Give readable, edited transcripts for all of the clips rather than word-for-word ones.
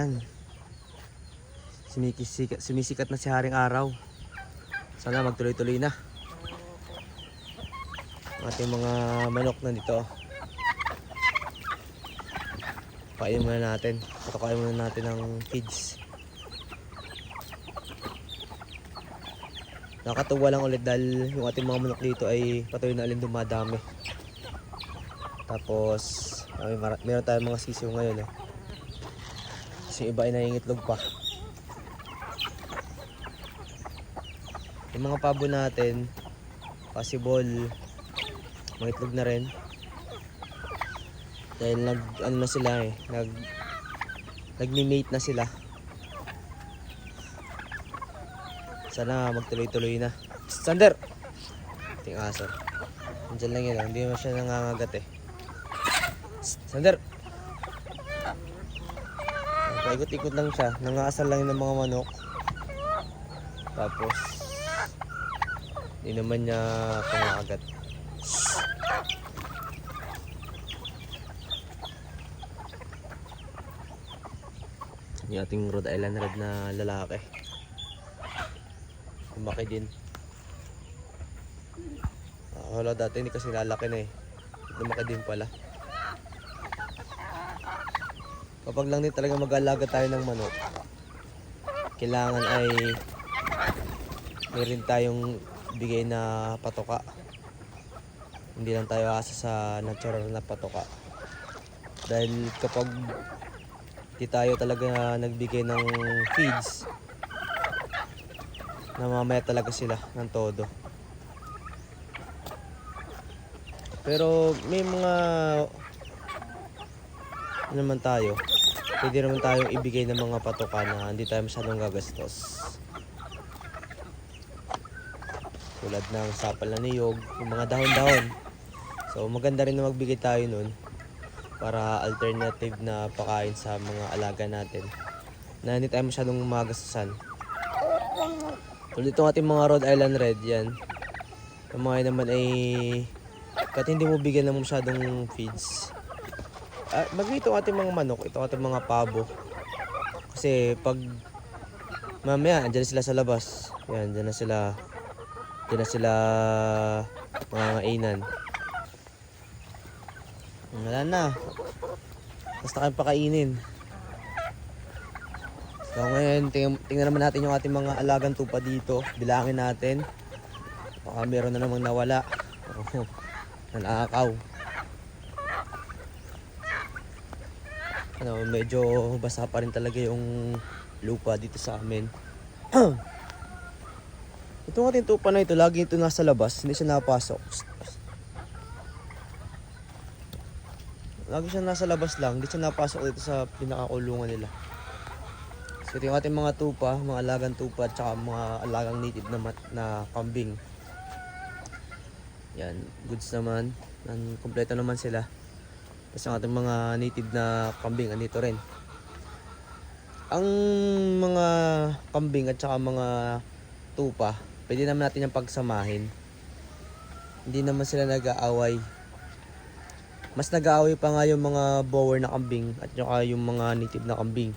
Yan. Sumisikat na si Haring Araw. Sana magtuloy-tuloy na. Ang ating mga manok na dito. Pakain muna natin. Patukain muna natin ng feeds. Nakakatuwa lang ulit dahil yung ating mga manok dito ay patuloy na alin dumadami. Tapos meron tayong mga sisiw ngayon. Kasi iba ay nangingitlog pa. Yung mga pabo natin, possible mangitlog na rin. Dahil nagmi-mate na sila. Sana magtuloy-tuloy na. Sander! Ting aso. Nandiyan lang yun. Hindi naman siya nangangagat eh. Sander! Paikot-ikot lang siya. Nangaasal lang yun ng mga manok. Tapos hindi naman niya pangagat. Yung ating Rhode Island Red na lalaki. Lumaki din. Wala dati hindi kasi lalaki na eh. Lumaki din pala. Kapag lang din talaga mag-alaga tayo ng manok, kailangan ay meron tayong bigay na patoka. Hindi lang tayo asa sa natural na patoka. Dahil kapag di tayo talaga nagbigay ng feeds, namamaya talaga sila ng todo. Pero may mga naman tayo, pwede naman tayong ibigay ng mga patoka na hindi tayo masyadong gagastos. Tulad ng sapal na niyog, yung mga dahon-dahon. So maganda rin na magbigay tayo nun para alternative na pakain sa mga alaga natin na hindi tayo masyadong magastusan. Tulad itong ating mga Rhode Island Red, yan. Yung mga naman ay kahit hindi mo bigyan ng masyadong feeds, bagay itong ating mga manok, itong ating mga pabo. Kasi pag mamaya, andyan sila sa labas. Yan, andyan na sila mangangainan. Wala na. Basta kayong pakainin. So ngayon, tingnan naman natin yung ating mga alagang tupa dito. Bilangin natin. Baka meron na namang nawala. Nanakaw. Medyo basa pa rin talaga yung lupa dito sa amin. Itong ating tupa na ito, lagi ito nasa labas. Hindi siya napasok. Lagi siya nasa labas lang, hindi siya napasok dito sa pinakakulungan nila. So ito yung ating mga tupa, mga alagang tupa at saka mga alagang native na kambing. Yan, goods naman. Kompleto naman sila. Tapos ang ating mga native na kambing, andito rin. Ang mga kambing at saka mga tupa, pwede naman natin yung pagsamahin. Hindi naman sila nag-aaway. Mas nag-aaway pa nga yung mga bower na kambing at yung mga native na kambing.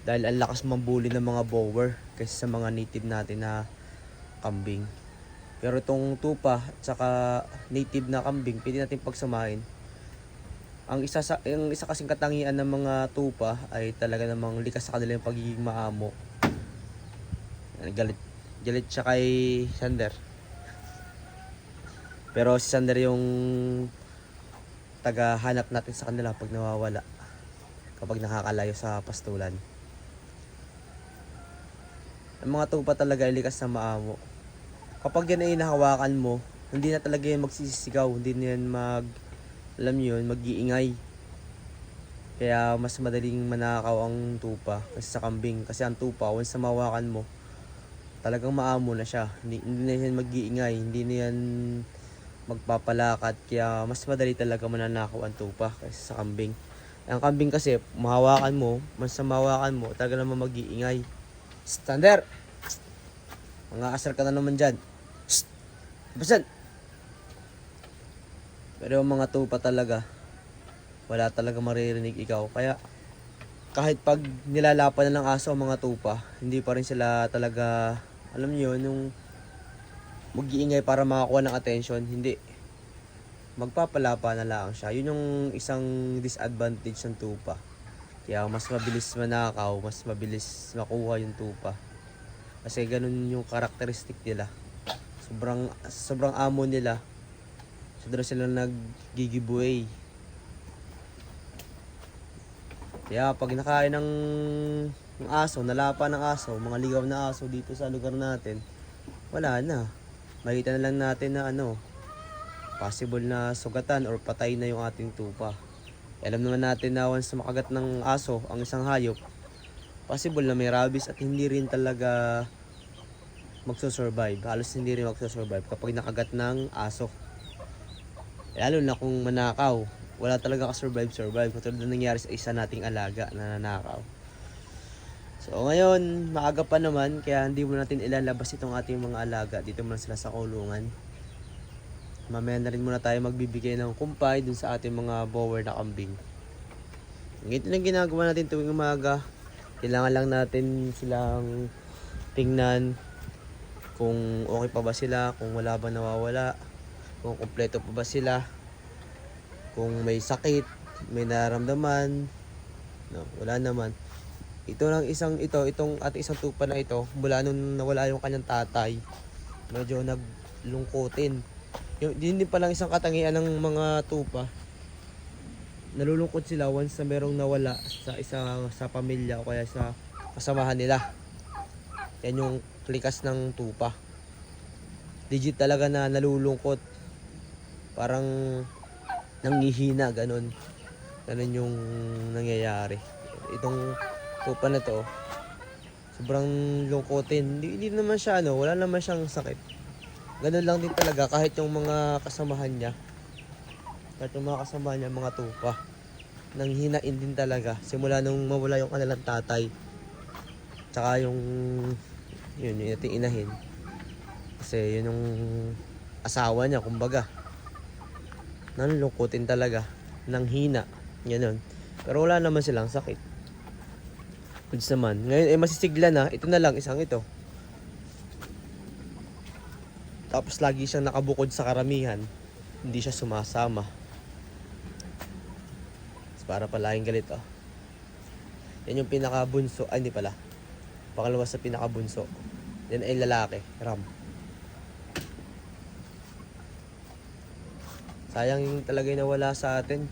Dahil ang lakas mambuli ng mga bower kaysa sa mga native natin na kambing. Pero itong tupa at saka native na kambing, pwede natin pagsamahin. Ang isa kasing katangian ng mga tupa ay talaga namang likas sa kanila yung pagiging maamo. Galit siya kay Sander. Pero si Sander yung tagahanap natin sa kanila pag nawawala, kapag nakakalayo sa pastulan. Ang mga tupa talaga ay likas na maamo. Kapag yan ay nahawakan mo, hindi na talaga yan magsisigaw, hindi na yan mag-iingay. Kaya mas madaling manakaw ang tupa kasi sa kambing. Kasi ang tupa, once na mahawakan mo, talagang maamo na siya. Hindi na yan mag-iingay, hindi na yan magpapalakat, kaya mas madali talaga mananakaw ang tupa kaysa sa kambing. Ang kambing kasi, mahawakan mo, mas na mahawakan mo, talaga naman mag-iingay. Sander! Mga asar ka na naman dyan. Basan! Pero yung mga tupa talaga, wala talaga maririnig ikaw. Kaya kahit pag nilalapan na ng aso ang mga tupa, hindi pa rin sila talaga, alam niyo yun, yung mag-iingay para makakuha ng attention. Hindi, magpapalapa na lang siya. Yun yung isang disadvantage ng tupa. Kaya mas mabilis manakaw, mas mabilis makuha yung tupa. Kasi ganun yung karakteristik nila. Sobrang amo nila. Sobrang sila nag-giveaway. Kaya pag nakain ng aso, nalapa ng aso, mga ligaw na aso dito sa lugar natin, wala na. Makita na lang natin na possible na sugatan or patay na yung ating tupa. Alam naman natin na once makagat ng aso ang isang hayop, possible na may rabies at hindi rin talaga magsusurvive. Halos hindi rin magsusurvive kapag nakagat ng aso. Lalo na kung manakaw, wala talaga ka-survive. Katulad na nangyari sa isa nating alaga na nanakaw. So ngayon, maaga pa naman, kaya hindi mo natin ilalabas itong ating mga alaga. Dito muna sila sa kulungan. Mamaya na rin muna tayo magbibigay ng kumpay dun sa ating mga bower na kambing. Ito lang ginagawa natin tuwing umaga. Kailangan lang natin silang tingnan kung okay pa ba sila, kung wala ba nawawala, kung kompleto pa ba sila, kung may sakit, may nararamdaman. No, wala naman. Ito lang itong ating isang tupa na ito, mula nung nawala yung kanyang tatay, medyo naglungkutin. Yun din palang isang katangian ng mga tupa. Nalulungkot sila once na merong nawala sa pamilya o kaya sa kasamahan nila. Yan yung likas ng tupa. Legit talaga na nalulungkot. Parang nanghihina, ganun. Ganun yung nangyayari. Itong tupa na to, sobrang lungkotin. Hindi naman siya wala naman siyang sakit. Ganun lang din talaga kahit yung mga kasamahan niya. Mga tupa. Nanghinain din talaga. Simula nung mawala yung kanilang tatay. Tsaka yung ating inahin. Kasi yun yung asawa niya, kumbaga. Nanlungkutin talaga. Nanghina. Ganun. Pero wala naman silang sakit. Goods naman. Ngayon masisigla na. Ito na lang, isang ito. Tapos lagi siyang nakabukod sa karamihan. Hindi siya sumasama. Para palaging galit Yan yung pinakabunso. Ay, hindi pala. Pangalawa sa pinakabunso. Yan ay lalaki. Ram. Sayang yung talaga yung nawala sa atin.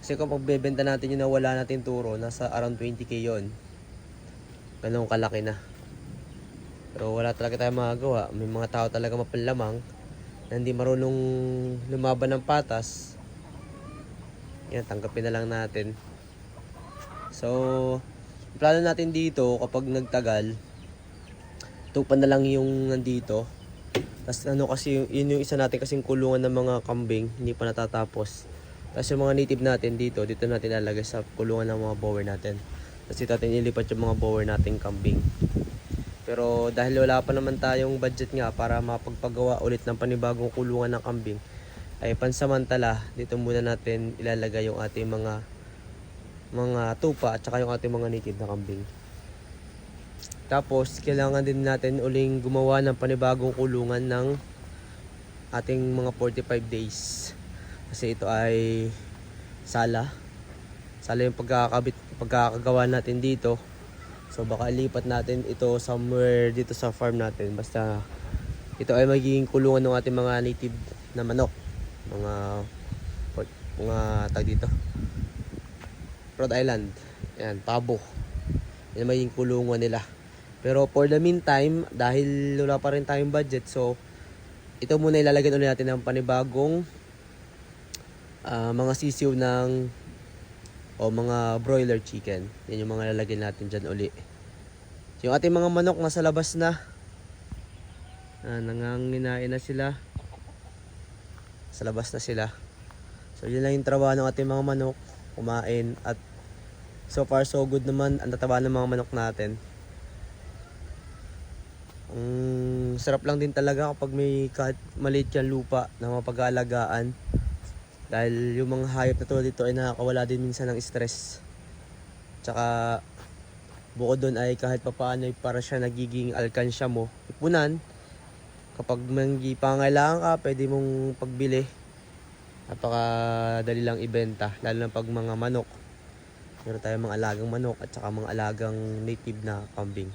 Kasi kung pagbebenta natin yung nawala natin turo, nasa around 20k yun. Ganun kalaki na. Pero wala talaga tayong magagawa. May mga tao talaga mapalamang na hindi marunong lumaban ng patas. Yan, tanggapin na lang natin. So, plano natin dito kapag nagtagal, tupan na lang yung nandito. Tapos kasi yun yung isa natin kasing kulungan ng mga kambing, hindi pa natatapos. Tapos yung mga native natin dito natin ilalagay sa kulungan ng mga bower natin. Tapos dito natin ilipat yung mga bower nating kambing. Pero dahil wala pa naman tayong budget nga para mapagpagawa ulit ng panibagong kulungan ng kambing, ay pansamantala dito muna natin ilalagay yung ating mga tupa at saka yung ating mga native na kambing. Tapos kailangan din natin uling gumawa ng panibagong kulungan ng ating mga 45 days. Kasi ito ay sala yung pagkakagawa natin dito. So baka lipat natin ito somewhere dito sa farm natin. Basta ito ay magiging kulungan ng ating mga native na manok. Mga tag dito. Rhode Island. Yan, pabo. Yan magiging kulungan nila. Pero for the meantime, dahil wala pa rin tayong budget, so ito muna ilalagyan ulit natin ng panibagong mga sisiw o mga broiler chicken. Yan yung mga lalagyan natin dyan uli. Yung ating mga manok nasa labas na. Nanganginain na sila. Sa labas na sila. So yun lang yung trabaho ng ating mga manok. Kumain at so far so good naman ang tataba ng mga manok natin. Sarap lang din talaga kapag may kahit maliit yan lupa na mapag-aalagaan. Dahil yung mga hayop na tulad dito ay nakakawala din minsan ng stress. Tsaka bukod doon ay kahit papaano ay para siya nagiging alkansya mo. Ipunan, kapag may pangailangan ka, pwede mong pagbili. Napakadali lang ibenta, lalo na pag mga manok. Meron tayong mga alagang manok at saka mga alagang native na kambing.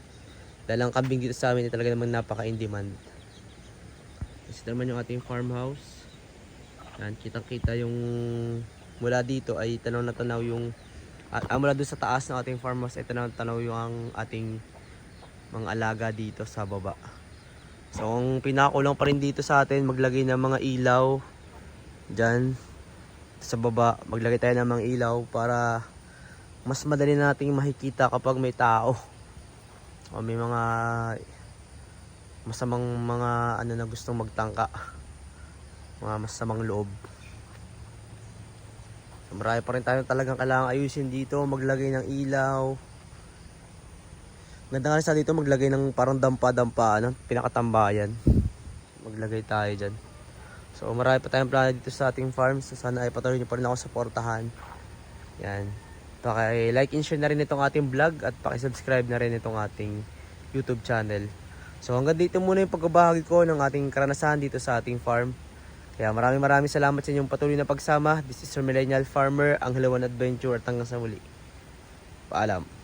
Dahil ang kambing dito sa amin ay talaga namang napaka-in-demand. Ito naman yung ating farmhouse. Yan, kitang-kita yung mula dito ay tanaw na tanaw yung mula doon sa taas ng ating farmhouse ay tanaw na tanaw yung ang ating mga alaga dito sa baba. So ang pinakulang pa rin dito sa atin, maglagay ng mga ilaw dyan sa baba. Maglagay tayo ng mga ilaw para mas madali nating makikita kapag may tao o may mga masamang mga ano na gustong magtangka, mga masamang loob. So, marami pa rin tayo talagang kailangan ayusin dito, maglagay ng ilaw. Ganda nga sa dito maglagay ng parang dampa-dampa, ano, pinakatambayan. Maglagay tayo dyan. So marami pa tayong plano dito sa ating farm. So sana ay patuloy nyo pa rin ako suportahan. Yan. Paki-like and share na rin itong ating vlog at paki-subscribe na rin itong ating YouTube channel. So hanggang dito muna yung pagbabahagi ko ng ating karanasan dito sa ating farm. Kaya maraming salamat sa inyong patuloy na pagsama. This is your Millennial Farmer, ang Hilawan Adventure at hanggang sa muli. Paalam.